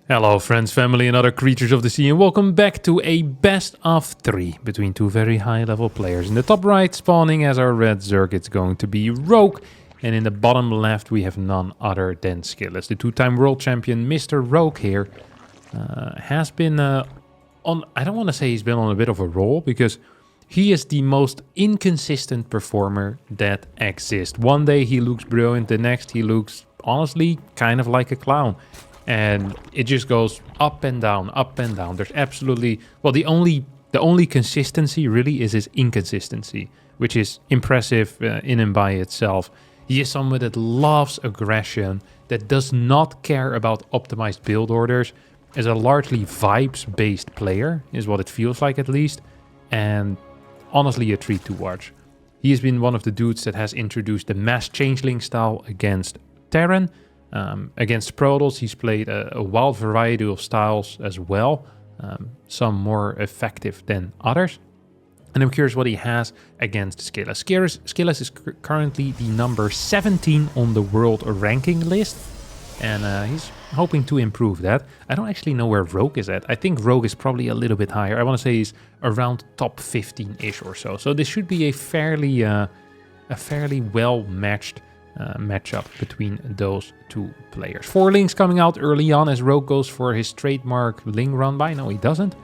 Hello friends, family and other creatures of the sea, and welcome back to a best of 3 between two very high level players. In the top right, spawning as our red Zerg, it's going to be Rogue, and in the bottom left we have none other than Skillas. The two-time world champion Mr. Rogue here has been on, I don't want to say he's been on a bit of a roll, because he is the most inconsistent performer that exists. One day he looks brilliant, the next he looks honestly kind of like a clown. And it just goes up and down, up and down. There's absolutely, well, the only consistency really is his inconsistency, which is impressive in and by itself. He is someone that loves aggression, that does not care about optimized build orders, is a largely vibes-based player, is what it feels like at least, and honestly a treat to watch. He has been one of the dudes that has introduced the mass changeling style against Terran. Against Protoss, he's played a wild variety of styles as well, some more effective than others. And I'm curious what he has against Skillas. Skillas is currently the number 17 on the world ranking list, and he's hoping to improve that. I don't actually know where Rogue is at. I think Rogue is probably a little bit higher. I want to say he's around top 15-ish or so. So this should be a fairly well-matched matchup between those two players. 4 Lings coming out early on as Rogue goes for his trademark Ling run by. No, he doesn't.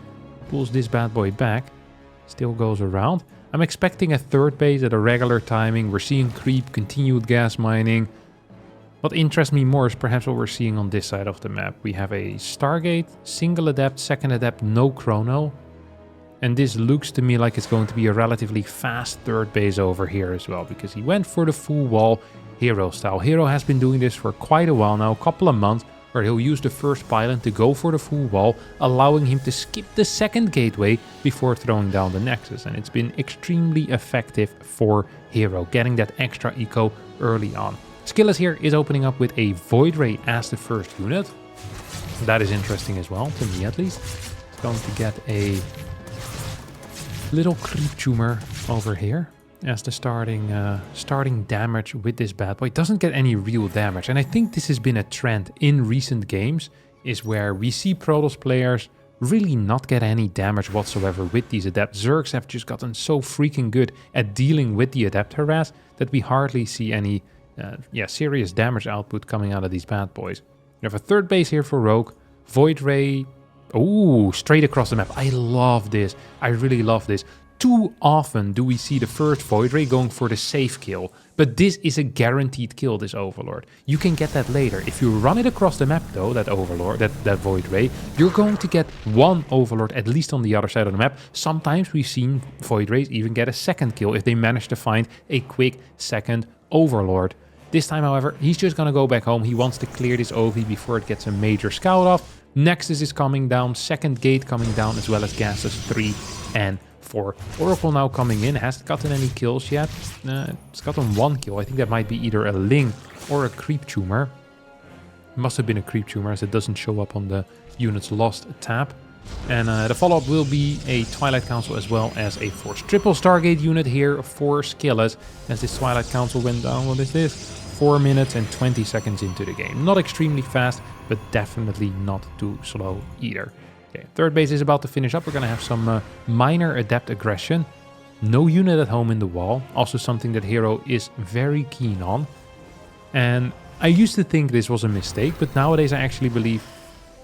Pulls this bad boy back. Still goes around. I'm expecting a third base at a regular timing. We're seeing creep, continued gas mining. What interests me more is perhaps what we're seeing on this side of the map. We have a Stargate, single adept, second adept, no chrono. And this looks to me like it's going to be a relatively fast third base over here as well, because he went for the full wall hero style. Hero has been doing this for quite a while now, a couple of months, where he'll use the first pylon to go for the full wall, allowing him to skip the second gateway before throwing down the nexus. And it's been extremely effective for Hero, getting that extra eco early on. Skillas here is opening up with a Void Ray as the first unit. That is interesting as well, to me at least. It's going to get a little creep tumor over here as the starting damage with this bad boy. It doesn't get any real damage, and I think this has been a trend in recent games, is where we see Protoss players really not get any damage whatsoever with these Adept. Zergs have just gotten so freaking good at dealing with the Adept harass that we hardly see any serious damage output coming out of these bad boys. We have a third base here for Rogue. Void Ray, oh, straight across the map. I love this. I really love this. Too often do we see the first Void Ray going for the safe kill, but this is a guaranteed kill, this Overlord. You can get that later. If you run it across the map though, that Overlord, that Void Ray, you're going to get one Overlord at least on the other side of the map. Sometimes we've seen Void Rays even get a second kill if they manage to find a quick second Overlord. This time, however, he's just going to go back home. He wants to clear this OV before it gets a major scout off. Nexus is coming down, second gate coming down, as well as gases 3 and 4. Oracle now coming in, hasn't gotten any kills yet. It's gotten 1 kill. I think that might be either a Ling or a creep tumor. Must have been a creep tumor, as it doesn't show up on the unit's lost tab. And the follow-up will be a Twilight Council as well as a Force. Triple Stargate unit here for Skillas, as this Twilight Council went down. What is this? 4 minutes and 20 seconds into the game. Not extremely fast, but definitely not too slow either. Okay, third base is about to finish up. We're going to have some minor adept aggression. No unit at home in the wall. Also something that Hero is very keen on. And I used to think this was a mistake, but nowadays I actually believe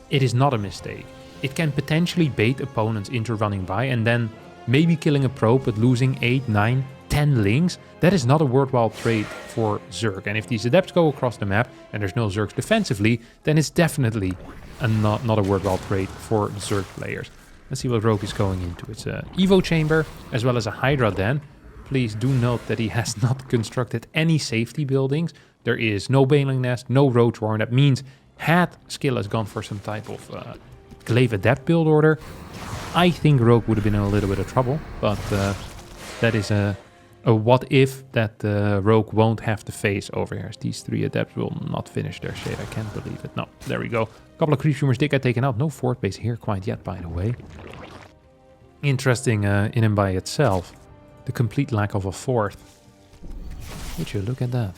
it is not a mistake. It can potentially bait opponents into running by and then maybe killing a probe, but losing 8, 9, 10 Lings. That is not a worthwhile trade for Zerg. And if these Adepts go across the map and there's no Zergs defensively, then it's definitely not a worthwhile trade for Zerg players. Let's see what Rogue is going into. It's a Evo chamber as well as a Hydra den. Please do note that he has not constructed any safety buildings. There is no Baneling Nest, no Roach Warren. That means had Skillas gone for some type of Glaive Adept build order, I think Rogue would have been in a little bit of trouble. But that is a what if that Rogue won't have to face over here. These 3 Adepts will not finish their shade. I can't believe it. No, there we go. A couple of creep tumors did get taken out. No fourth base here quite yet, by the way. Interesting in and by itself. The complete lack of a fourth. Would you look at that?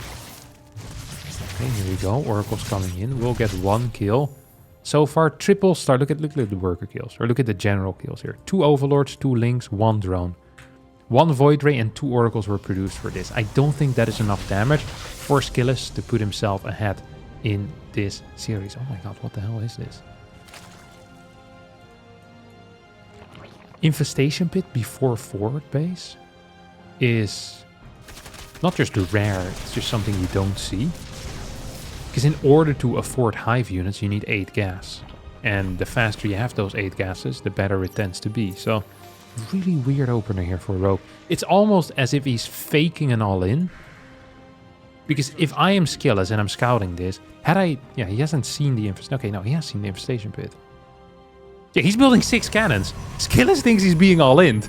Okay, here we go. Oracle's coming in. We'll get 1 kill. So far, triple star. Look at the worker kills. Or look at the general kills here. 2 overlords, 2 links, 1 drone. 1 void ray and 2 oracles were produced for this. I don't think that is enough damage for Skillus to put himself ahead in this series. Oh my god, what the hell is this? Infestation Pit before forward base is not just rare, it's just something you don't see. Because in order to afford hive units, you need 8 gas. And the faster you have those 8 gases, the better it tends to be. So, really weird opener here for Rogue. It's almost as if he's faking an all-in. Because if I am Skillus and I'm scouting this, yeah, he hasn't seen the okay, no, he has seen the infestation pit. Yeah, he's building 6 cannons. Skillus thinks he's being all-in.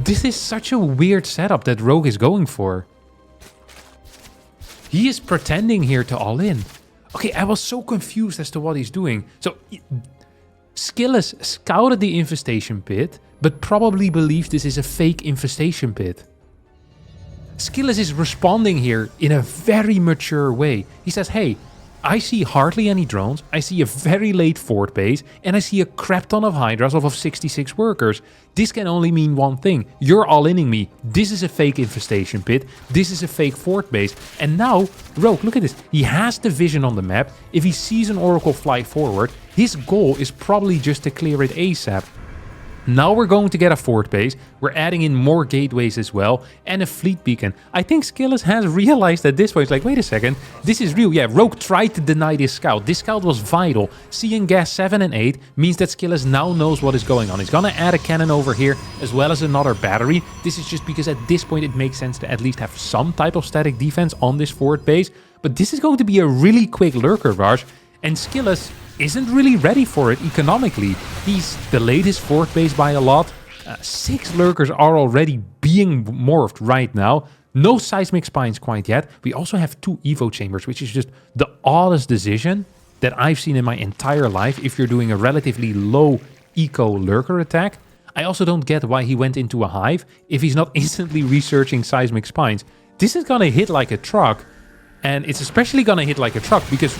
This is such a weird setup that Rogue is going for. He is pretending here to all in. Okay, I was so confused as to what he's doing. So, Skillus scouted the infestation pit, but probably believes this is a fake infestation pit. Skillus is responding here in a very mature way. He says, hey, I see hardly any drones, I see a very late fort base, and I see a crap ton of hydras of 66 workers. This can only mean one thing. You're all-inning me. This is a fake infestation pit. This is a fake fort base. And now, Rogue, look at this. He has the vision on the map. If he sees an oracle fly forward, his goal is probably just to clear it ASAP. Now we're going to get a fort base, we're adding in more gateways as well, and a fleet beacon. I think Skillus has realized at this point, it's like, wait a second, this is real. Yeah, Rogue tried to deny this scout. This scout was vital. Seeing gas 7 and 8 means that Skillus now knows what is going on. He's gonna add a cannon over here, as well as another battery. This is just because at this point it makes sense to at least have some type of static defense on this fort base. But this is going to be a really quick lurker rush, and Skillus isn't really ready for it economically. He's delayed his fort base by a lot. 6 lurkers are already being morphed right now. No seismic spines quite yet. We also have 2 evo chambers, which is just the oddest decision that I've seen in my entire life if you're doing a relatively low eco lurker attack. I also don't get why he went into a hive if he's not instantly researching seismic spines. This is gonna hit like a truck, and it's especially gonna hit like a truck because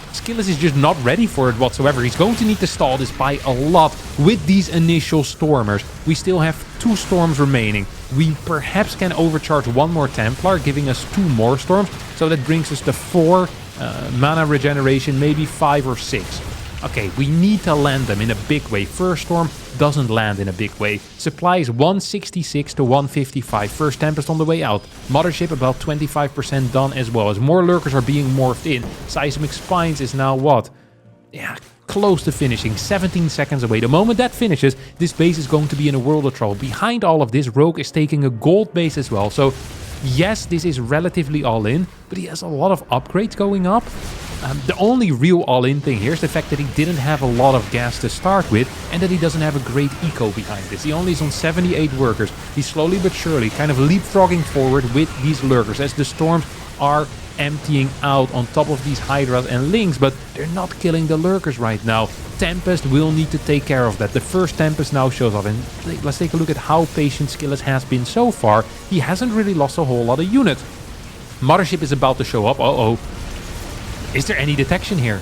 Skillus is just not ready for it whatsoever. He's going to need to stall this by a lot with these initial stormers. We still have 2 storms remaining. We perhaps can overcharge 1 more Templar, giving us 2 more storms. So that brings us to 4 mana regeneration, maybe 5 or 6. Okay, we need to land them in a big way. First storm doesn't land in a big way. Supply is 166 to 155. First Tempest on the way out. Mothership about 25% done as well. As more lurkers are being morphed in. Seismic Spines is now what? Yeah, close to finishing. 17 seconds away. The moment that finishes, this base is going to be in a world of trouble. Behind all of this, Rogue is taking a gold base as well. So yes, this is relatively all-in, but he has a lot of upgrades going up. The only real all-in thing here is the fact that he didn't have a lot of gas to start with and that he doesn't have a great eco behind this. He only is on 78 workers. He's slowly but surely kind of leapfrogging forward with these lurkers as the storms are emptying out on top of these hydras and links, but they're not killing the lurkers right now. Tempest will need to take care of that. The first Tempest now shows up, and let's take a look at how patient Skillus has been so far. He hasn't really lost a whole lot of units. Mothership is about to show up. Uh-oh. Is there any detection here?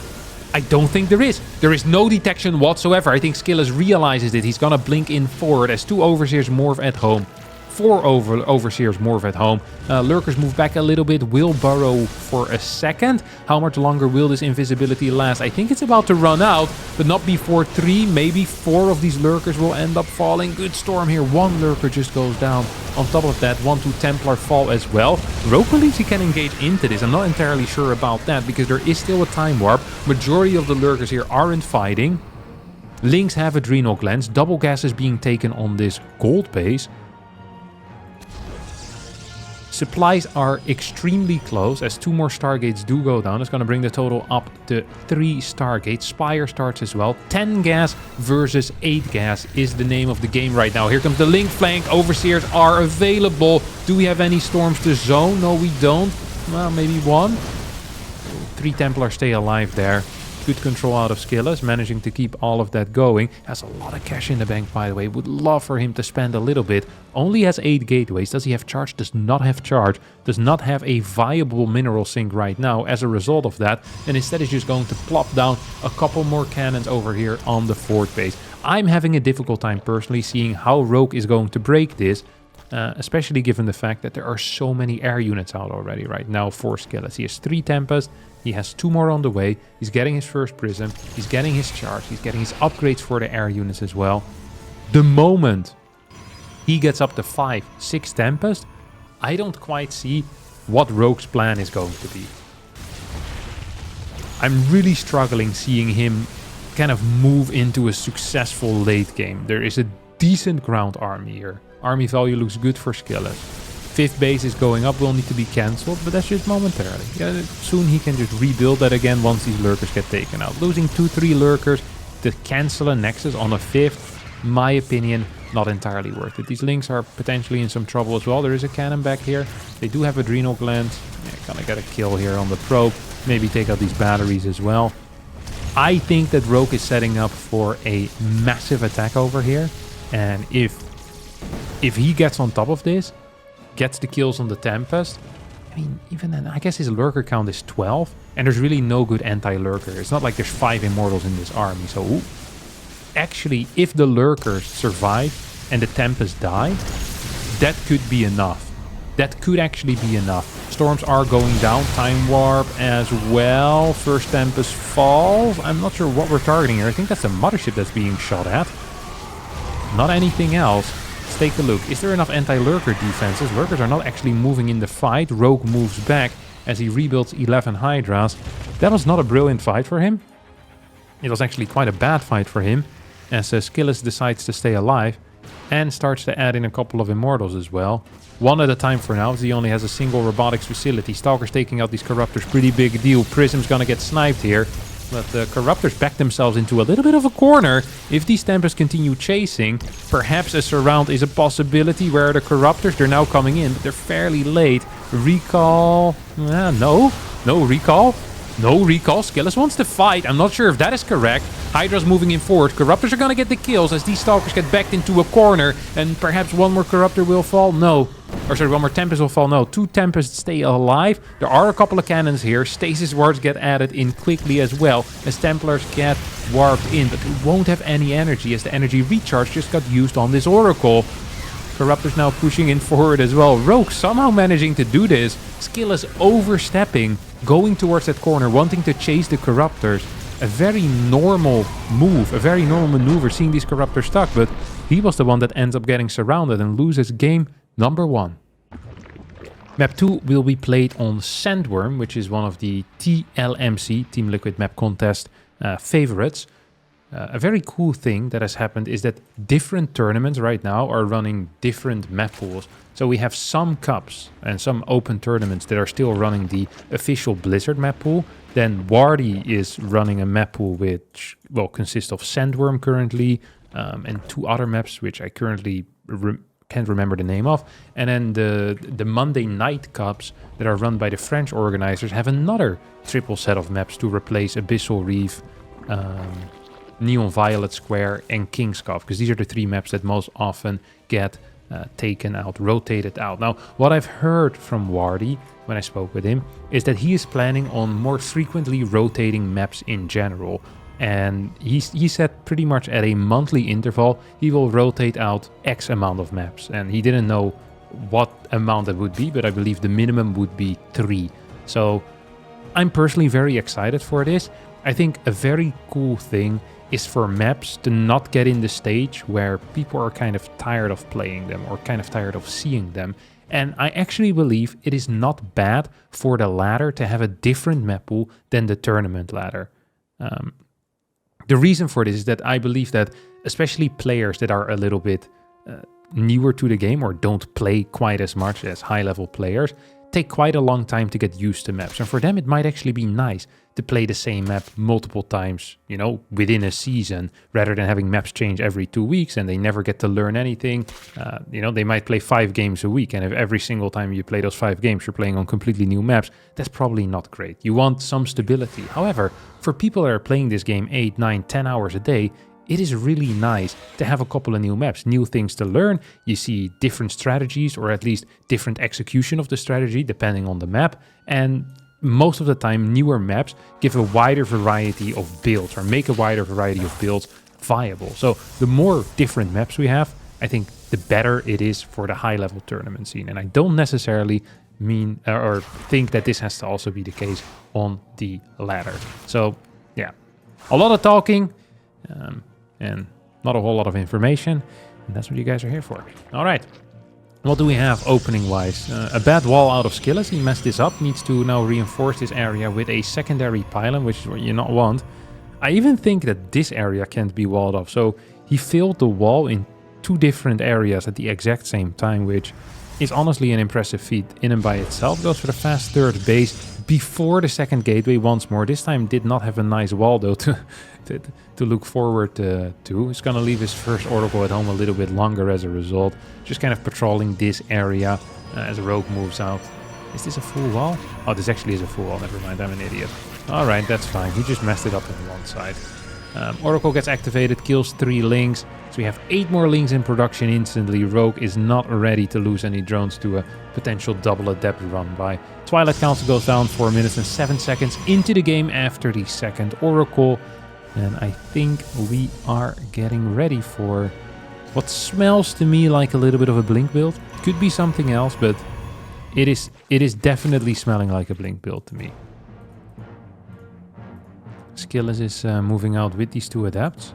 I don't think there is. There is no detection whatsoever. I think Skillus realizes it. He's gonna blink in forward as 2 Overseers morph at home. 4 Overseers morph at home. Lurkers move back a little bit. Will burrow for a second. How much longer will this invisibility last? I think it's about to run out, but not before 3, maybe 4 of these lurkers will end up falling. Good storm here. 1 lurker just goes down. On top of that, 1-2 Templar fall as well. Rogue believes he can engage into this. I'm not entirely sure about that because there is still a time warp. Majority of the lurkers here aren't fighting. Links have adrenal glands. Double gas is being taken on this gold base. Supplies are extremely close as 2 more Stargates do go down. It's going to bring the total up to 3 Stargates. Spire starts as well. 10 gas versus 8 gas is the name of the game right now. Here comes the link flank. Overseers are available. Do we have any storms to zone? No, we don't. Well, maybe 1. 3 Templars stay alive there. Good control out of Skillas, managing to keep all of that going. Has a lot of cash in the bank, by the way. Would love for him to spend a little bit. Only has 8 gateways. Does he have charge? Does not have charge. Does not have a viable mineral sink right now as a result of that. And instead is just going to plop down a couple more cannons over here on the fort base. I'm having a difficult time personally seeing how Rogue is going to break this. Especially given the fact that there are so many air units out already right now for Skillas. He has 3 Tempest, he has 2 more on the way, he's getting his first Prism, he's getting his charge, he's getting his upgrades for the air units as well. The moment he gets up to 5, 6 Tempest, I don't quite see what Rogue's plan is going to be. I'm really struggling seeing him kind of move into a successful late game. There is a decent ground army here. Army value looks good for Skillas. 5th base is going up, will need to be cancelled, but that's just momentarily. Yeah, soon he can just rebuild that again once these lurkers get taken out. Losing 2-3 lurkers to cancel a nexus on a 5th, my opinion, not entirely worth it. These links are potentially in some trouble as well. There is a cannon back here. They do have adrenal glands. Yeah, gonna get a kill here on the probe. Maybe take out these batteries as well. I think that Rogue is setting up for a massive attack over here. And if he gets on top of this, gets the kills on the Tempest, I mean, even then, I guess his lurker count is 12, and there's really no good anti-lurker. It's not like there's 5 immortals in this army, so actually, if the lurkers survive and the Tempest die, that could be enough. That could actually be enough. Storms are going down, Time Warp as well. First Tempest falls. I'm not sure what we're targeting here. I think that's a mothership that's being shot at. Not anything else. Let's take a look. Is there enough anti-lurker defenses? Lurkers are not actually moving in the fight. Rogue moves back as he rebuilds 11 Hydras. That was not a brilliant fight for him. It was actually quite a bad fight for him, as Skillas decides to stay alive and starts to add in a couple of immortals as well. One at a time for now, as he only has a single robotics facility. Stalker's taking out these Corruptors, pretty big deal. Prism's gonna get sniped here. But the Corruptors back themselves into a little bit of a corner. If these Tempests continue chasing, perhaps a surround is a possibility. Where are the Corruptors? They're now coming in, but they're fairly late. Recall? No recall. No recall. Skillas wants to fight. I'm not sure if that is correct. Hydra's moving in forward. Corruptors are going to get the kills as these Stalkers get backed into a corner. And perhaps one more Corruptor will fall. No. Or sorry, one more Tempest will fall. No, 2 Tempests stay alive. There are a couple of cannons here. Stasis wards get added in quickly as well as Templars get warped in. But they won't have any energy as the energy recharge just got used on this Oracle. Corruptors now pushing in forward as well. Rogue somehow managing to do this. Skillas overstepping, going towards that corner, wanting to chase the Corruptors. A very normal move, a very normal maneuver, seeing these Corruptors stuck, but he was the one that ends up getting surrounded and loses game number 1. Map 2 will be played on Sandworm, which is one of the TLMC, Team Liquid Map Contest favorites. A very cool thing that has happened is that different tournaments right now are running different map pools. So we have some cups and some open tournaments that are still running the official Blizzard map pool. Then Wardy is running a map pool which, well, consists of Sandworm currently and 2 other maps which I currently can't remember the name of. And then the Monday night cups that are run by the French organizers have another triple set of maps to replace Abyssal Reef, Neon Violet Square and King's Cup, because these are the 3 maps that most often get taken out, rotated out. Now, what I've heard from Wardy when I spoke with him is that he is planning on more frequently rotating maps in general. And he said pretty much at a monthly interval, he will rotate out X amount of maps. And he didn't know what amount that would be, but I believe the minimum would be 3. So I'm personally very excited for this. I think a very cool thing is for maps to not get in the stage where people are kind of tired of playing them or kind of tired of seeing them. And I actually believe it is not bad for the ladder to have a different map pool than the tournament ladder. The reason for this is that I believe that especially players that are a little bit newer to the game or don't play quite as much as high-level players take quite a long time to get used to maps. And for them, it might actually be nice to play the same map multiple times, you know, within a season, rather than having maps change every 2 weeks and they never get to learn anything. You know, they might play 5 games a week, and if every single time you play those 5 games, you're playing on completely new maps, that's probably not great. You want some stability. However, for people that are playing this game 8, 9, 10 hours a day, it is really nice to have a couple of new maps, new things to learn. You see different strategies, or at least different execution of the strategy, depending on the map. And most of the time, newer maps give a wider variety of builds, or make a wider variety of builds viable. So the more different maps we have, I think the better it is for the high-level tournament scene. And I don't necessarily mean or think that this has to also be the case on the ladder. So yeah, a lot of talking. And not a whole lot of information, and that's what you guys are here for. All right, what do we have opening-wise? A bad wall out of Skillet. He messed this up, needs to now reinforce this area with a secondary pylon, which is what you not want. I even think that this area can't be walled off, so he filled the wall in 2 different areas at the exact same time, which is honestly an impressive feat in and by itself. Goes for the fast third base before the second gateway once more. This time did not have a nice wall though to look forward to. He's gonna leave his first Oracle at home a little bit longer as a result. Just kind of patrolling this area as Rogue moves out. Is this a full wall? Oh, this actually is a full wall. Never mind, I'm an idiot. Alright, that's fine. He just messed it up on one side. Oracle gets activated, kills 3 Lings. So we have 8 more Lings in production instantly. Rogue is not ready to lose any drones to a potential double Adept run by. Twilight Council goes down 4 minutes and 7 seconds into the game after the second Oracle. And I think we are getting ready for what smells to me like a little bit of a Blink build. Could be something else, but it is definitely smelling like a Blink build to me. Skillet is moving out with these 2 Adepts.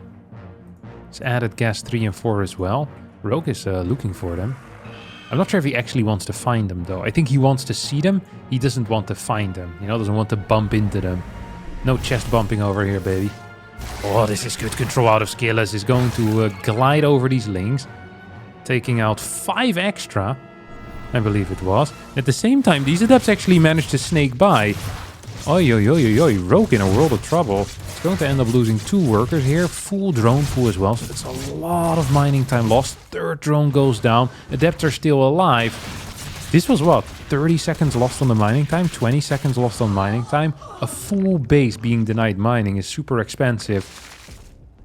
He's added gas 3 and 4 as well. Rogue is looking for them. I'm not sure if he actually wants to find them though. I think he wants to see them. He doesn't want to find them. You know, doesn't want to bump into them. No chest bumping over here, baby. Oh, this is good control out of Skillet. He's going to glide over these Lings, taking out 5 extra, I believe it was. At the same time, these Adepts actually managed to snake by. Oi, oi, oi, oi, oi, Rogue in a world of trouble. He's going to end up losing 2 workers here. Full drone pool as well, so that's a lot of mining time lost. 3rd drone goes down. Adepts are still alive. This was what? 30 seconds lost on the mining time? 20 seconds lost on mining time? A full base being denied mining is super expensive.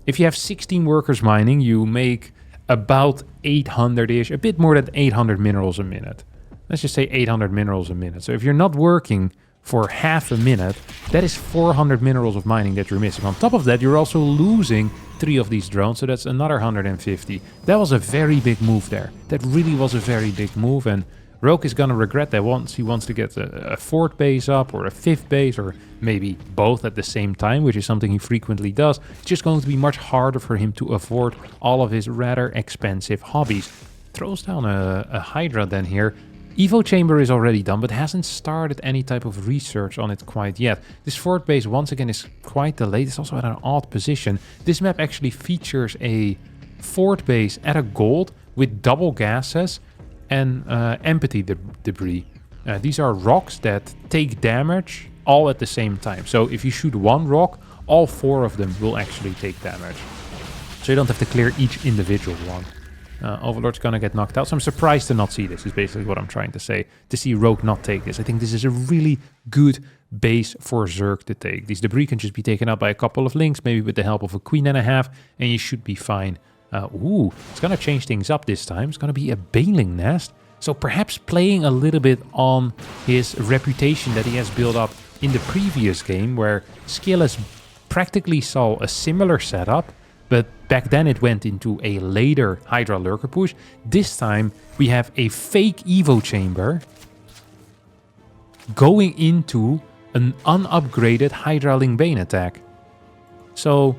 If you have 16 workers mining, you make about 800-ish, a bit more than 800 minerals a minute. Let's just say 800 minerals a minute. So if you're not working for half a minute, that is 400 minerals of mining that you're missing. On top of that, you're also losing 3 of these drones, so that's another 150. That was a very big move there. That really was a very big move, and Rogue is gonna regret that once he wants to get a 4th base up, or a 5th base, or maybe both at the same time, which is something he frequently does. It's just going to be much harder for him to afford all of his rather expensive hobbies. Throws down a Hydra then here. Evo Chamber is already done, but hasn't started any type of research on it quite yet. This 4th base, once again, is quite delayed. It's also at an odd position. This map actually features a 4th base at a gold with double gases and empathy debris. These are rocks that take damage all at the same time. So if you shoot 1 rock, all 4 of them will actually take damage. So you don't have to clear each individual one. Overlord's gonna get knocked out, so I'm surprised to not see this, is basically what I'm trying to say. To see Rogue not take this. I think this is a really good base for Zerg to take. These debris can just be taken out by a couple of Lings, maybe with the help of a Queen and a half, and you should be fine. Ooh, it's gonna change things up this time. It's gonna be a Baneling Nest. So perhaps playing a little bit on his reputation that he has built up in the previous game, where Skillet practically saw a similar setup, but back then it went into a later Hydra Lurker push. This time we have a fake Evo Chamber going into an unupgraded Hydra Ling Bane attack. So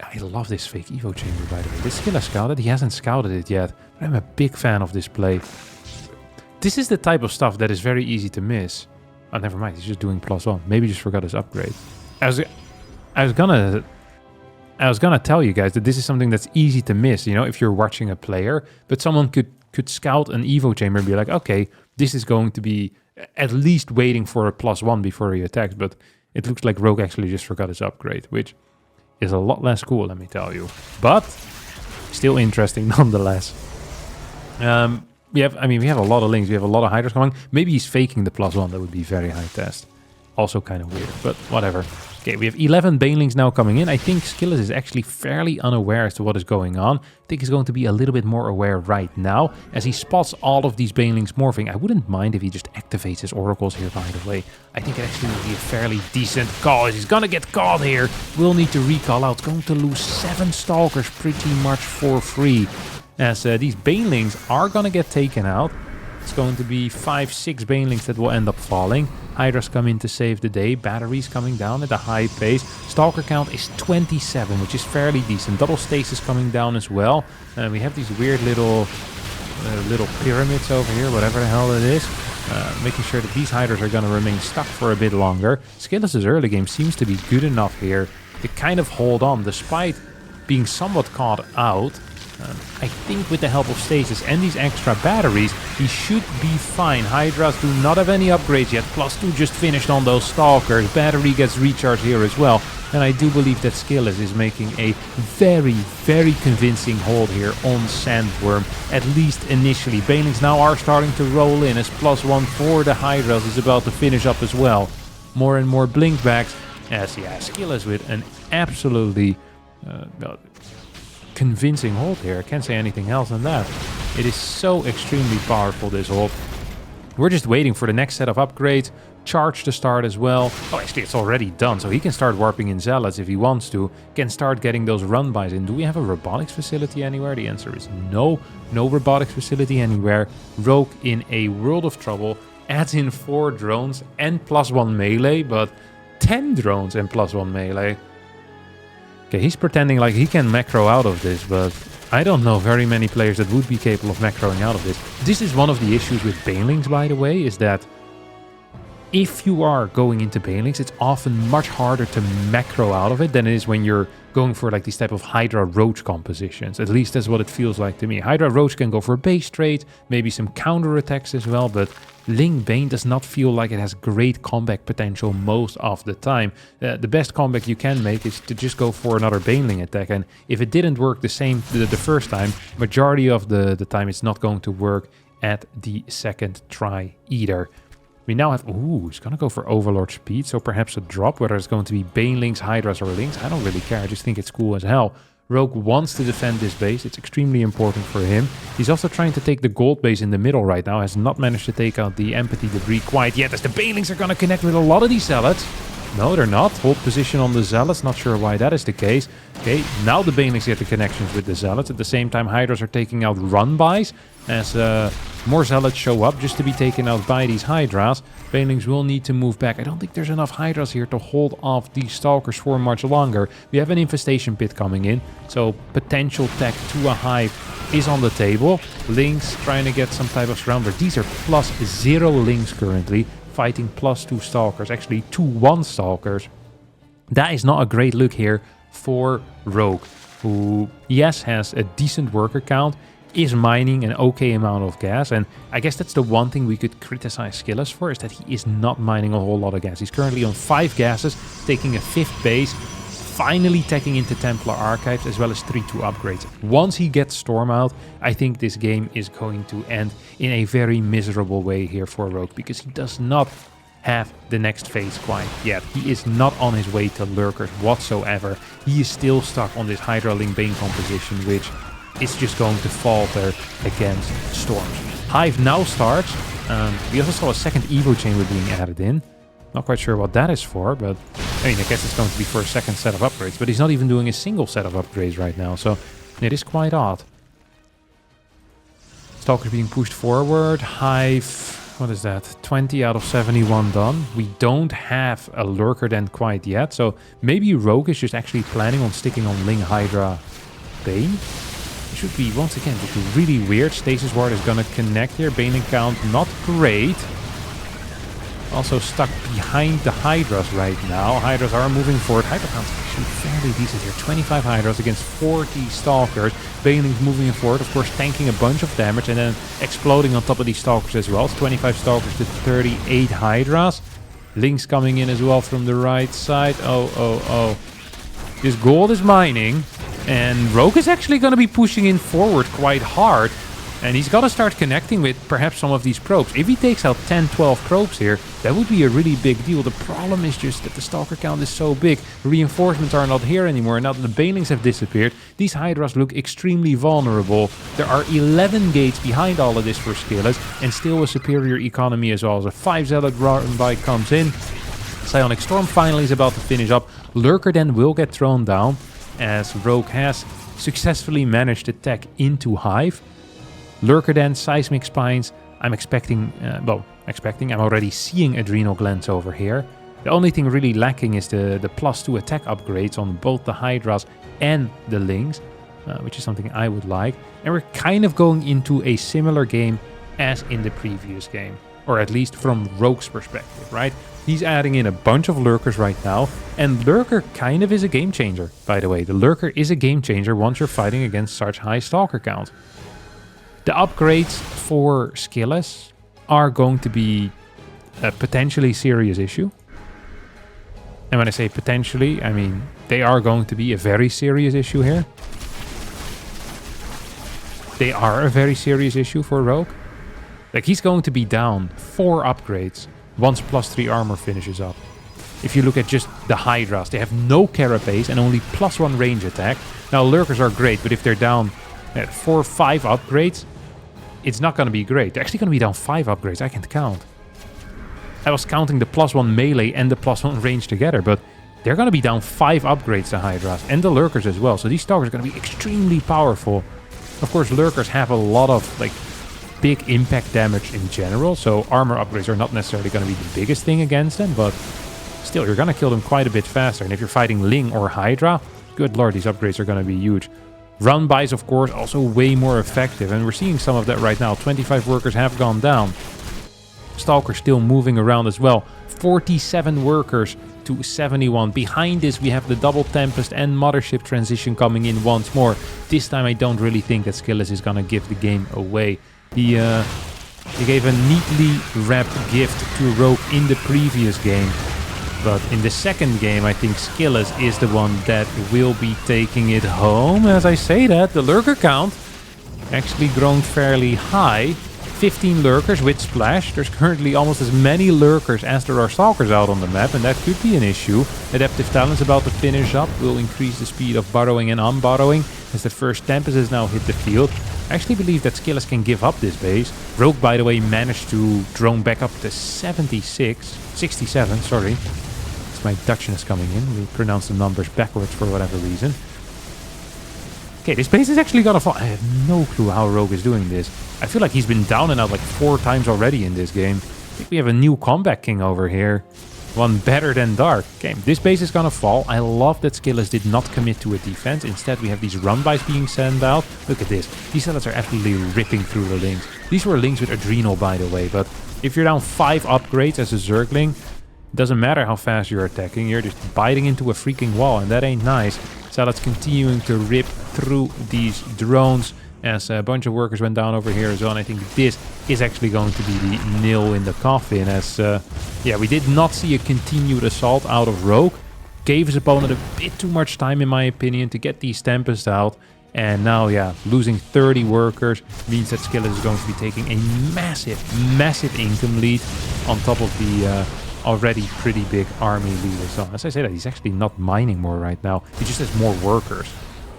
I love this fake Evo Chamber, by the way. This Skillet scouted. He hasn't scouted it yet, but I'm a big fan of this play. This is the type of stuff that is very easy to miss. Oh, never mind. He's just doing +1. Maybe he just forgot his upgrade. I was gonna tell you guys that this is something that's easy to miss, you know, if you're watching a player, but someone could scout an Evo Chamber and be like, okay, this is going to be at least waiting for a +1 before he attacks, but it looks like Rogue actually just forgot his upgrade, which is a lot less cool, let me tell you. But still interesting nonetheless. We have a a lot of links. We have a lot of Hydras coming. Maybe he's faking the +1. That would be very high test. Also kind of weird, but whatever. Okay, we have 11 Banelings now coming in. I think Skillet is actually fairly unaware as to what is going on. I think he's going to be a little bit more aware right now as he spots all of these Banelings morphing. I wouldn't mind if he just activates his oracles here, by the way. I think it actually would be a fairly decent call. He's gonna get caught here. We'll need to recall out. Going to lose 7 Stalkers pretty much for free. As these Banelings are gonna get taken out. It's going to be 5, 6 Banelings that will end up falling. Hydras come in to save the day. Batteries coming down at a high pace. Stalker count is 27, which is fairly decent. Double stasis coming down as well. We have these weird little pyramids over here, whatever the hell it is. Making sure that these Hydras are going to remain stuck for a bit longer. Skillet's early game seems to be good enough here to kind of hold on despite being somewhat caught out. I think with the help of stasis and these extra batteries, he should be fine. Hydras do not have any upgrades yet. +2 just finished on those Stalkers. Battery gets recharged here as well. And I do believe that Skillet is making a very, very convincing hold here on Sandworm, at least initially. Banelings now are starting to roll in as +1 for the Hydras is about to finish up as well. More and more blinkbacks as, Skillet with an absolutely convincing hold here. I can't say anything else than that. It is so extremely powerful, this hold. We're just waiting for the next set of upgrades. Charge to start as well. Oh, actually, it's already done, so he can start warping in Zealots if he wants to. Can start getting those run-bys in. Do we have a robotics facility anywhere? The answer is no. No robotics facility anywhere. Rogue in a world of trouble. Adds in 4 drones and +1 melee, but 10 drones and +1 melee. Okay, he's pretending like he can macro out of this, but I don't know very many players that would be capable of macroing out of this. This is one of the issues with Banelings, by the way, is that if you are going into Banelings, it's often much harder to macro out of it than it is when you're going for like these type of Hydra Roach compositions. At least that's what it feels like to me. Hydra Roach can go for base trade, maybe some counter attacks as well, but Ling Bane does not feel like it has great comeback potential most of the time. The best comeback you can make is to just go for another Baneling attack, and if it didn't work the first time, majority of the time it's not going to work at the second try either. We now have... Ooh, he's going to go for Overlord speed, so perhaps a drop, whether it's going to be Banelings, Hydras, or Lings. I don't really care, I just think it's cool as hell. Rogue wants to defend this base, it's extremely important for him. He's also trying to take the gold base in the middle right now, has not managed to take out the empathy debris quite yet, as the Banelings are going to connect with a lot of these Zealots. No, they're not. Hold position on the Zealots, not sure why that is the case. Okay, now the Banelings get the connections with the Zealots. At the same time, Hydras are taking out run-bys, as more Zealots show up just to be taken out by these Hydras. Banelings will need to move back. I don't think there's enough Hydras here to hold off these Stalkers for much longer. We have an infestation pit coming in, so potential tech to a hive is on the table. Lings trying to get some type of surrounder. These are +0 Lings currently, fighting +2 Stalkers, actually 2-1 Stalkers. That is not a great look here for Rogue, who, yes, has a decent worker count, is mining an okay amount of gas, and I guess that's the one thing we could criticize Skillet for, is that he is not mining a whole lot of gas. He's currently on 5 gases, taking a 5th base, finally taking into Templar Archives, as well as 3-2 upgrades. Once he gets Storm out, I think this game is going to end in a very miserable way here for Rogue, because he does not have the next phase quite yet. He is not on his way to Lurkers whatsoever. He is still stuck on this Hydra Ling Bane composition, which is just going to falter against Storms. Hive now starts. We also saw a second Evo Chamber being added in. Not quite sure what that is for, but I mean, I guess it's going to be for a second set of upgrades, but he's not even doing a single set of upgrades right now, so it is quite odd. Stalker being pushed forward. Hive, what is that? 20 out of 71 done. We don't have a Lurker then quite yet, so maybe Rogue is just actually planning on sticking on Ling Hydra Bane. It should be, once again, it would be really weird. Stasis Ward is going to connect here. Baneling count not great. Also stuck behind the Hydras right now. Hydras are moving forward. Hydra count's actually fairly decent here. 25 Hydras against 40 Stalkers. Baneling's moving forward, of course, tanking a bunch of damage and then exploding on top of these Stalkers as well. It's 25 Stalkers to 38 Hydras. Link's coming in as well from the right side. Oh. This gold is mining. And Rogue is actually going to be pushing in forward quite hard. And he's got to start connecting with perhaps some of these probes. If he takes out 10, 12 probes here, that would be a really big deal. The problem is just that the Stalker count is so big. Reinforcements are not here anymore. Now that the Banelings have disappeared, these Hydras look extremely vulnerable. There are 11 gates behind all of this for Skillet, and still a superior economy as well. As a 5 Zealot run by comes in. Psionic Storm finally is about to finish up. Lurker then will get thrown down, as Rogue has successfully managed to tech into Hive. Lurker then, Seismic Spines. I'm expecting, I'm already seeing Adrenal Glands over here. The only thing really lacking is the +2 attack upgrades on both the Hydras and the Lings, which is something I would like. And we're kind of going into a similar game as in the previous game, or at least from Rogue's perspective, right? He's adding in a bunch of Lurkers right now, and Lurker kind of is a game changer, by the way. The Lurker is a game changer once you're fighting against such high Stalker count. The upgrades for Skillet are going to be a potentially serious issue. And when I say potentially, I mean they are going to be a very serious issue here. They are a very serious issue for Rogue. Like, he's going to be down 4 upgrades once +3 armor finishes up. If you look at just the Hydras, they have no carapace and only +1 range attack. Now, Lurkers are great, but if they're down at 4 or 5 upgrades, it's not going to be great. They're actually going to be down 5 upgrades. I can't count. I was counting the +1 melee and the +1 range together, but they're going to be down 5 upgrades, the Hydras, and the Lurkers as well. So these Stalkers are going to be extremely powerful. Of course, Lurkers have a lot of big impact damage in general, so armor upgrades are not necessarily going to be the biggest thing against them, but still, you're going to kill them quite a bit faster. And if you're fighting Ling or Hydra, good lord, these upgrades are going to be huge. Run-bys, of course, also way more effective, and we're seeing some of that right now. 25 workers have gone down. Stalker still moving around as well. 47 workers to 71. Behind this, we have the double Tempest and Mothership transition coming in once more. This time, I don't really think that Skillet is going to give the game away. He gave a neatly wrapped gift to Rogue in the previous game. But in the second game, I think Skillet is the one that will be taking it home. As I say that, the Lurker count actually grown fairly high. 15 Lurkers with Splash. There's currently almost as many Lurkers as there are Stalkers out on the map, and that could be an issue. Adaptive Talent's about to finish up, will increase the speed of burrowing and unburrowing as the first Tempest has now hit the field. I actually believe that Skillet can give up this base. Rogue, by the way, managed to drone back up to 67, sorry. It's my Dutchness coming in. We pronounce the numbers backwards for whatever reason. Okay, this base is actually gonna fall. I have no clue how Rogue is doing this. I feel like he's been down and out like 4 times already in this game. I think we have a new combat king over here. One better than Dark. Okay, this base is gonna fall. I love that Skillet did not commit to a defense. Instead, we have these run-bys being sent out. Look at this. These Zealots are absolutely ripping through the Lings. These were Lings with Adrenal, by the way. But if you're down 5 upgrades as a Zergling, it doesn't matter how fast you're attacking. You're just biting into a freaking wall, and that ain't nice. Zealots continuing to rip through these drones as a bunch of workers went down over here as well. And I think this is actually going to be the nail in the coffin, as yeah, we did not see a continued assault out of Rogue. Gave his opponent a bit too much time, in my opinion, to get these Tempests out. And now, yeah, losing 30 workers means that Skillet is going to be taking a massive, massive income lead on top of the already pretty big army lead as well. As I say that, he's actually not mining more right now. He just has more workers.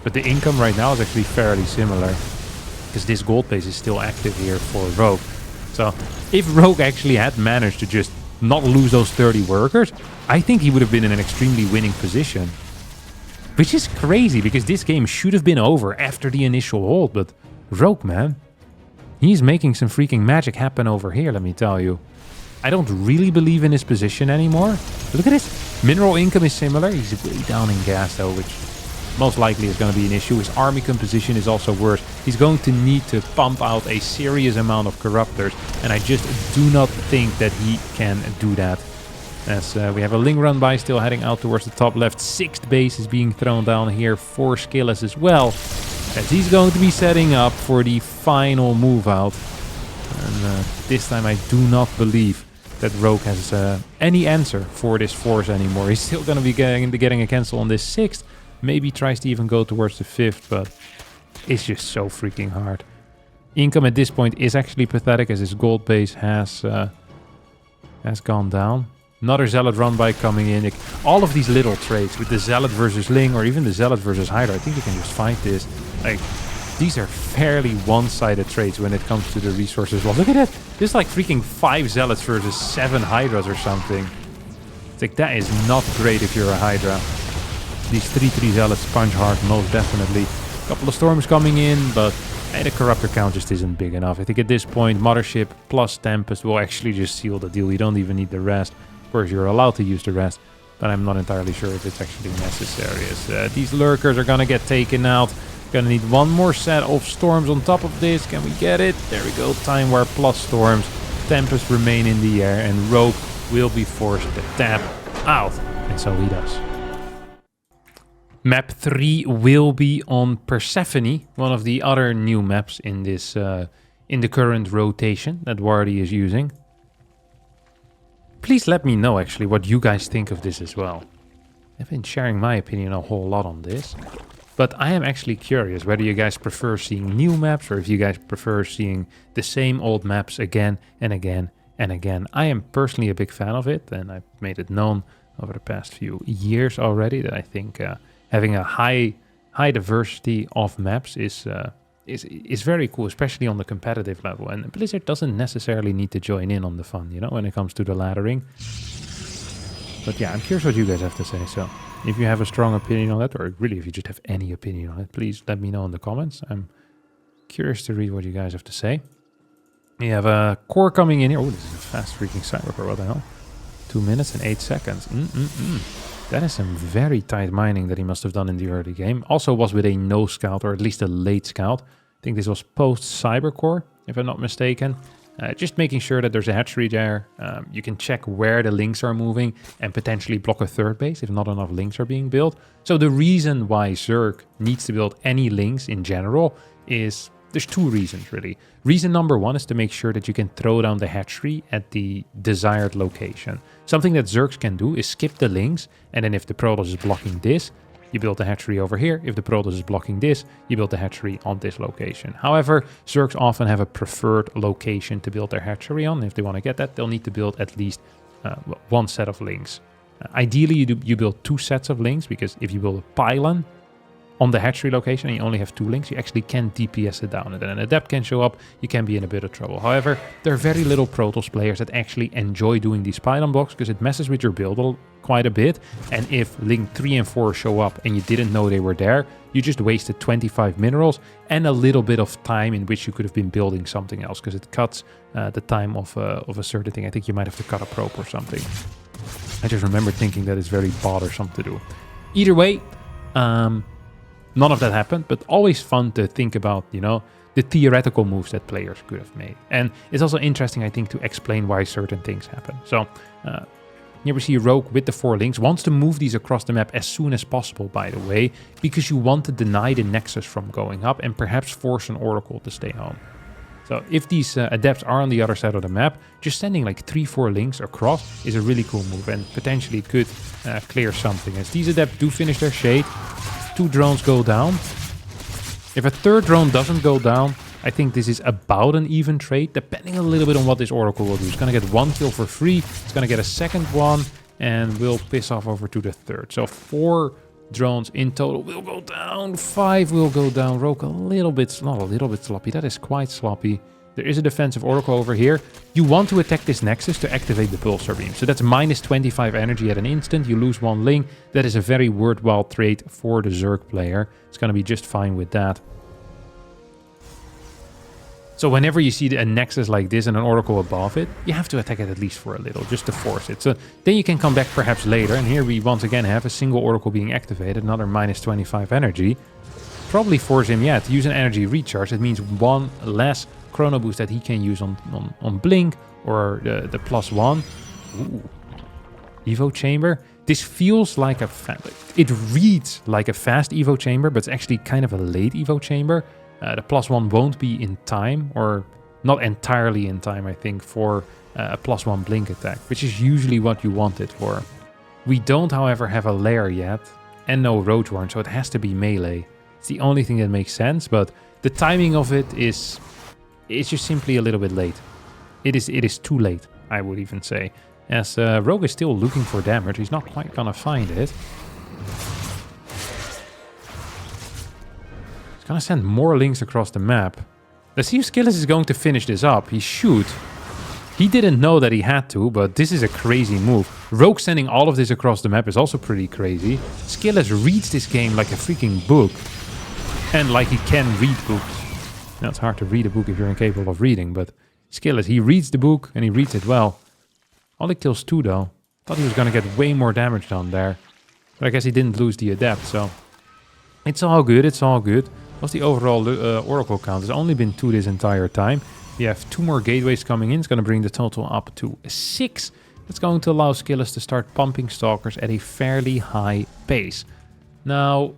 But the income right now is actually fairly similar, because this gold base is still active here for Rogue. So if Rogue actually had managed to just not lose those 30 workers, I think he would have been in an extremely winning position. Which is crazy, because this game should have been over after the initial hold. But Rogue, man, he's making some freaking magic happen over here, let me tell you. I don't really believe in his position anymore. Look at this. Mineral income is similar. He's way down in gas, though, which most likely is going to be an issue. His army composition is also worse. He's going to need to pump out a serious amount of corruptors, and I just do not think that he can do that. As we have a Ling run by still heading out towards the top left. 6th base is being thrown down here for Skillis as well, as he's going to be setting up for the final move out. And this time I do not believe that Rogue has any answer for this force anymore. He's still going to be getting a cancel on this 6th. Maybe tries to even go towards the 5th, but it's just so freaking hard. Income at this point is actually pathetic, as his gold base has gone down. Another Zealot run by coming in. Like, all of these little trades with the Zealot versus Ling, or even the Zealot versus Hydra, I think you can just fight this. Like, these are fairly one-sided trades when it comes to the resources. Well, look at that. This is like freaking 5 Zealots versus 7 Hydras or something. It's like, that is not great if you're a Hydra. These 3-3 Zealots punch hard, most definitely. A couple of Storms coming in, but the Corruptor count just isn't big enough. I think at this point, Mothership plus Tempest will actually just seal the deal. You don't even need the rest. Of course, you're allowed to use the rest, but I'm not entirely sure if it's actually necessary. As these Lurkers are gonna get taken out. Gonna need one more set of Storms on top of this. Can we get it? There we go. Time War plus Storms. Tempest remain in the air, and Rogue will be forced to tap out. And so he does. Map 3 will be on Persephone, one of the other new maps in this in the current rotation that Wardy is using. Please let me know actually what you guys think of this as well. I've been sharing my opinion a whole lot on this, but I am actually curious whether you guys prefer seeing new maps or if you guys prefer seeing the same old maps again and again and again. I am personally a big fan of it, and I've made it known over the past few years already that I think having a high diversity of maps is very cool, especially on the competitive level. And Blizzard doesn't necessarily need to join in on the fun, you know, when it comes to the laddering. But yeah, I'm curious what you guys have to say. So if you have a strong opinion on that, or really if you just have any opinion on it, please let me know in the comments. I'm curious to read what you guys have to say. We have a core coming in here. Oh, this is a fast freaking cyber core. What the hell? 2 minutes and 8 seconds. That is some very tight mining that he must have done in the early game. Also was with a no scout, or at least a late scout. I think this was post Cybercore, if I'm not mistaken. Just making sure that there's a hatchery there. You can check where the links are moving and potentially block a 3rd base if not enough links are being built. So the reason why Zerg needs to build any links in general is, there's 2 reasons really. Reason number 1 is to make sure that you can throw down the hatchery at the desired location. Something that Zergs can do is skip the links, and then if the Protoss is blocking this, you build the hatchery over here. If the Protoss is blocking this, you build the hatchery on this location. However, Zergs often have a preferred location to build their hatchery on. If they want to get that, they'll need to build at least 1 set of links. Ideally, you build 2 sets of links, because if you build a pylon on the hatchery location and you only have 2 links, you actually can DPS it down. And then an adept can show up, you can be in a bit of trouble. However, there are very little Protoss players that actually enjoy doing these pylon blocks, because it messes with your build quite a bit. And if link 3 and 4 show up and you didn't know they were there, you just wasted 25 minerals and a little bit of time in which you could have been building something else, because it cuts the time of a certain thing. I think you might have to cut a probe or something. I just remember thinking that it's very bothersome to do. Either way, none of that happened, but always fun to think about, you know, the theoretical moves that players could have made. And it's also interesting, I think, to explain why certain things happen. So here we see Rogue with the 4 links, wants to move these across the map as soon as possible, by the way, because you want to deny the Nexus from going up and perhaps force an Oracle to stay home. So if these adepts are on the other side of the map, just sending like 3-4 links across is a really cool move, and potentially could clear something. As these adepts do finish their shade, 2 drones go down. If a 3rd drone doesn't go down, I think this is about an even trade, depending a little bit on what this Oracle will do. It's going to get 1 kill for free, it's going to get a 2nd one, and will piss off over to the 3rd. So 4 drones in total will go down, 5 will go down. Rogue a little bit, not a little bit sloppy, that is quite sloppy. There is a defensive Oracle over here. You want to attack this Nexus to activate the Pulsar Beam. So that's minus 25 energy at an instant. You lose 1 link. That is a very worthwhile trade for the Zerg player. It's going to be just fine with that. So whenever you see a Nexus like this and an Oracle above it, you have to attack it at least for a little, just to force it. So then you can come back perhaps later, and here we once again have a single Oracle being activated, another minus 25 energy. Probably force him, yeah, to use an energy recharge. That means one less chrono boost that he can use on Blink, or the +1. Ooh. Evo Chamber. This feels like it reads like a fast Evo Chamber, but it's actually kind of a late Evo Chamber. The +1 won't be in time, or not entirely in time, I think, for a +1 Blink attack, which is usually what you want it for. We don't, however, have a lair yet, and no Roach Warren, so it has to be melee. It's the only thing that makes sense, but the timing of it it's just simply a little bit late. It is too late, I would even say. As Rogue is still looking for damage, he's not quite gonna find it. He's gonna send more links across the map. Let's see if Skillis is going to finish this up. He should. He didn't know that he had to, but this is a crazy move. Rogue sending all of this across the map is also pretty crazy. Skillis reads this game like a freaking book. And like he can read books. Now, it's hard to read a book if you're incapable of reading, but Skillis, he reads the book and he reads it well. Only kills 2 though. Thought he was gonna get way more damage done there. But I guess he didn't lose the Adept, so... It's all good, it's all good. What's the overall Oracle count? It's only been 2 this entire time. We have 2 more gateways coming in. It's gonna bring the total up to 6. That's going to allow Skillis to start pumping Stalkers at a fairly high pace. Now...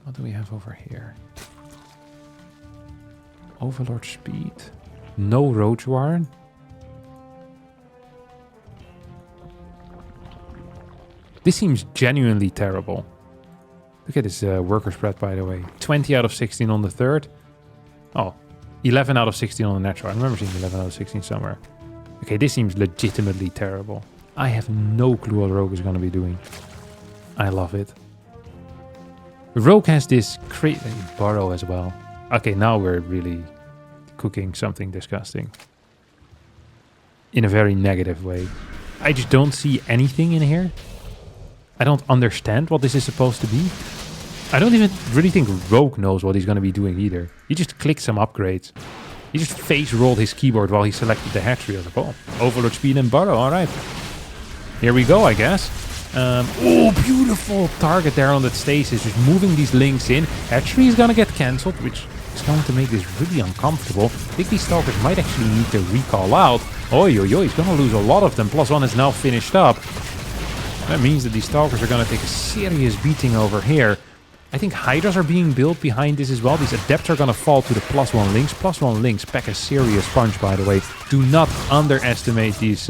What do we have over here? Overlord speed. No Roach Warren. This seems genuinely terrible. Look at this worker spread, by the way. 20 out of 16 on the third. Oh, 11 out of 16 on the natural. I remember seeing 11 out of 16 somewhere. Okay, this seems legitimately terrible. I have no clue what Rogue is going to be doing. I love it. Rogue has this crazy burrow as well. Okay, now we're really cooking something disgusting. In a very negative way. I just don't see anything in here. I don't understand what this is supposed to be. I don't even really think Rogue knows what he's going to be doing either. He just clicked some upgrades. He just face rolled his keyboard while he selected the hatchery. I was like, oh, Overlord speed and burrow, alright. Here we go, I guess. Oh, beautiful target there on that stasis. Just moving these links in. Hatchery is going to get cancelled, which is going to make this really uncomfortable. I think these Stalkers might actually need to recall out. Oi, oi, oi, he's going to lose a lot of them. +1 is now finished up. That means that these Stalkers are going to take a serious beating over here. I think Hydras are being built behind this as well. These Adepts are going to fall to the +1 links. +1 links pack a serious punch, by the way. Do not underestimate these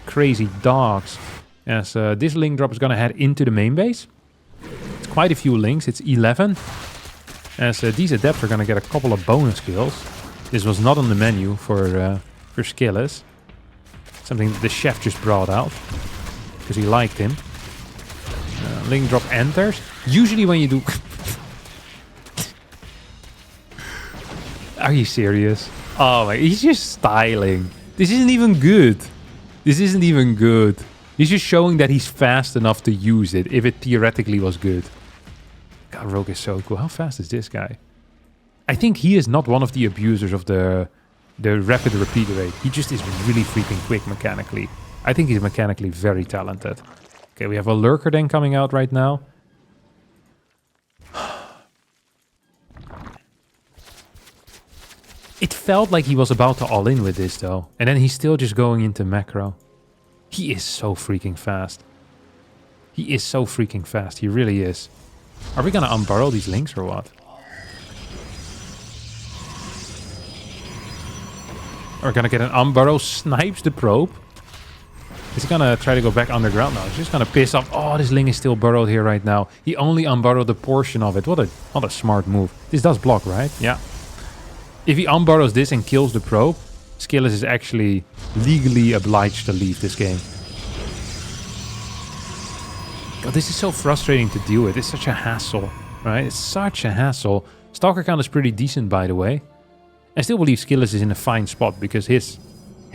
crazy dogs. As this link drop is going to head into the main base. It's quite a few links. It's 11. As these Adepts are going to get a couple of bonus kills. This was not on the menu for Skillis. Something that the chef just brought out. Because he liked him. Link drop enters. Usually when you do... Are you serious? Oh my... He's just styling. This isn't even good. This isn't even good. He's just showing that he's fast enough to use it. If it theoretically was good. God, Rogue is so cool. How fast is this guy? I think he is not one of the abusers of the rapid repeat rate. He just is really freaking quick mechanically. I think he's mechanically very talented. Okay, we have a Lurker then coming out right now. It felt like he was about to all in with this though. And then he's still just going into macro. He is so freaking fast. He is so freaking fast. He really is. Are we gonna unburrow these links or what? We're gonna get an unburrow. Snipes the probe. Is he gonna try to go back underground now? He's just gonna piss off. Oh, this Ling is still burrowed here right now. He only unburrowed a portion of it. What a smart move. This does block, right? Yeah. If he unburrows this and kills the probe, Skillis is actually legally obliged to leave this game. God, this is so frustrating to deal with. It's such a hassle, right? It's such a hassle. Stalker count is pretty decent, by the way. I still believe Skillis is in a fine spot because his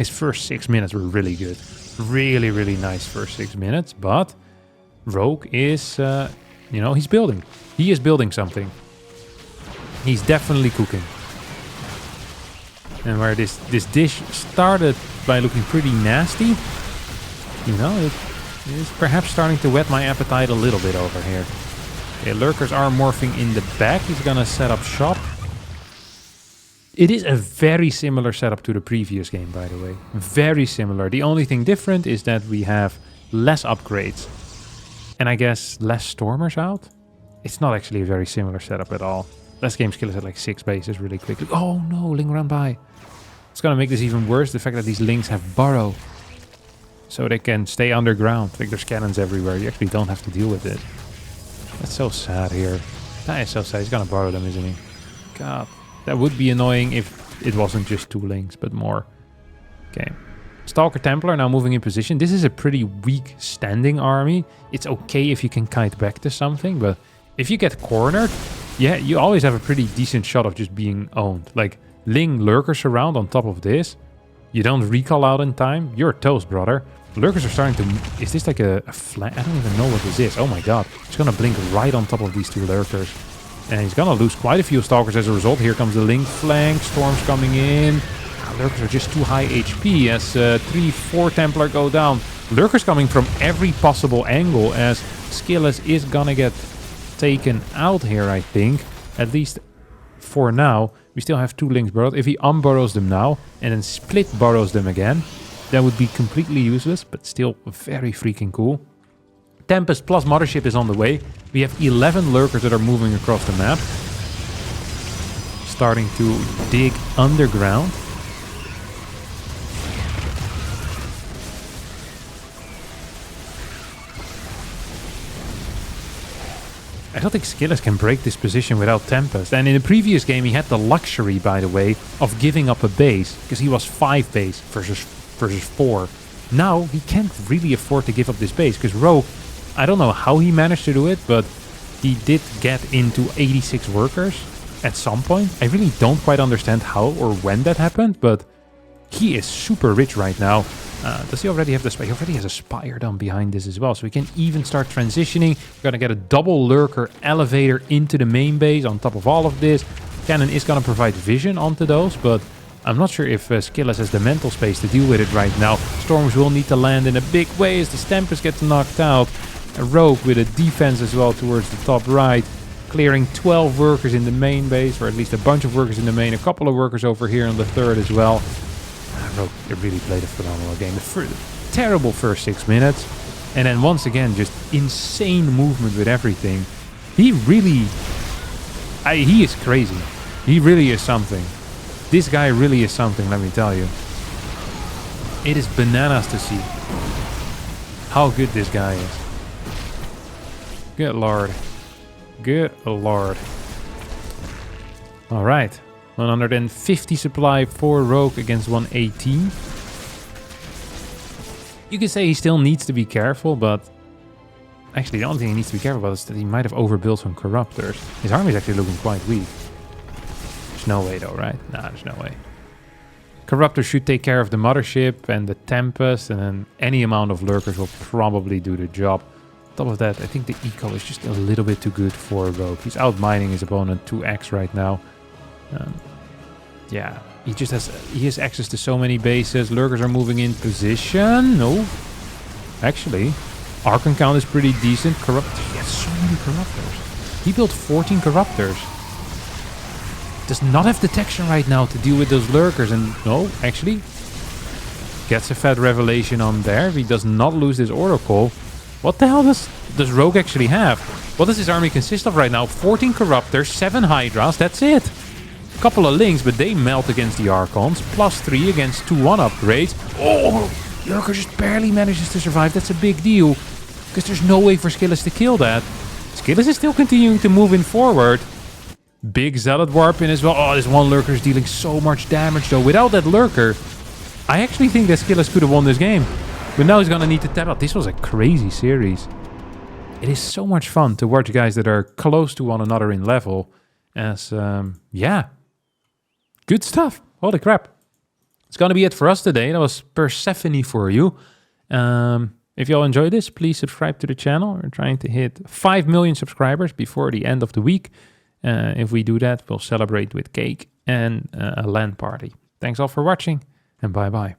first 6 minutes were really good. Really, really nice first 6 minutes. But Rogue is, you know, he's building. He is building something. He's definitely cooking. And where this dish started by looking pretty nasty, you know, it is perhaps starting to whet my appetite a little bit over here. Okay, lurkers are morphing in the back. He's gonna set up shop. It is a very similar setup to the previous game, by the way. Very similar. The only thing different is that we have less upgrades. And I guess less stormers out? It's not actually a very similar setup at all. Last game's kill us at like 6 bases really quickly. Oh no, Ling ran by. It's gonna make this even worse, the fact that these Lings have burrow. So they can stay underground. Like there's cannons everywhere. You actually don't have to deal with it. That's so sad here. That is so sad. He's gonna borrow them, isn't he? God. That would be annoying if it wasn't just 2 Lings, but more. Okay. Stalker Templar now moving in position. This is a pretty weak standing army. It's okay if you can kite back to something, but if you get cornered, yeah, you always have a pretty decent shot of just being owned. Like, Ling lurkers around on top of this. You don't recall out in time. You're toast, brother. Lurkers are starting to... Is this like a flank? I don't even know what this is. Oh my god. It's gonna blink right on top of these 2 lurkers. And he's gonna lose quite a few stalkers as a result. Here comes the Ling flank. Storms coming in. Lurkers are just too high HP as 3-4 Templar go down. Lurkers coming from every possible angle as Skillis is gonna get taken out here, I think. At least for now. We still have 2 Lings burrowed. If he unburrows them now and then split burrows them again, that would be completely useless, but still very freaking cool. Tempest plus Mothership is on the way. We have 11 lurkers that are moving across the map. Starting to dig underground. I don't think Skillis can break this position without Tempest. And in the previous game, he had the luxury, by the way, of giving up a base. Because he was 5 base versus 4. Now, he can't really afford to give up this base. Because Rogue, I don't know how he managed to do it, but he did get into 86 workers at some point. I really don't quite understand how or when that happened, but he is super rich right now. Does he already have the spire? He already has a spire down behind this as well. So we can even start transitioning. We're going to get a double lurker elevator into the main base on top of all of this. Cannon is going to provide vision onto those, but I'm not sure if Skillis has the mental space to deal with it right now. Storms will need to land in a big way as the Stampers gets knocked out. A Rogue with a defense as well towards the top right. Clearing 12 workers in the main base, or at least a bunch of workers in the main. A couple of workers over here on the third as well. Rogue really played a phenomenal game. The terrible first 6 minutes. And then once again, just insane movement with everything. He really... he is crazy. He really is something. This guy really is something, let me tell you. It is bananas to see how good this guy is. Good lord. Good lord. Alright. 150 supply for Rogue against 118. You can say he still needs to be careful, but... Actually, the only thing he needs to be careful about is that he might have overbuilt some Corruptors. His army is actually looking quite weak. There's no way though, right? Nah, there's no way. Corruptors should take care of the Mothership and the Tempest, and then any amount of Lurkers will probably do the job. On top of that, I think the eco is just a little bit too good for Rogue. He's outmining his opponent 2x right now. Yeah, he has access to so many bases. Lurkers are moving in position. No. Actually, Archon count is pretty decent. He has so many Corruptors. He built 14 Corruptors. Does not have detection right now to deal with those Lurkers. And no, actually, gets a Fed Revelation on there. He does not lose his Oracle. What the hell does Rogue actually have? What does his army consist of right now? 14 Corruptors, 7 Hydras, that's it. Couple of Lings, but they melt against the Archons. +3 against 2-1 upgrades. Oh, Lurker just barely manages to survive. That's a big deal. Because there's no way for Skillis to kill that. Skillis is still continuing to move in forward. Big Zealot Warp in as well. Oh, this one Lurker is dealing so much damage though. Without that Lurker, I actually think that Skillis could have won this game. But now he's going to need to tap out. This was a crazy series. It is so much fun to watch guys that are close to one another in level. As, yeah. Good stuff. Holy crap. It's going to be it for us today. That was Persephone for you. If you all enjoyed this, please subscribe to the channel. We're trying to hit 5 million subscribers before the end of the week. If we do that, we'll celebrate with cake and a LAN party. Thanks all for watching, and bye-bye.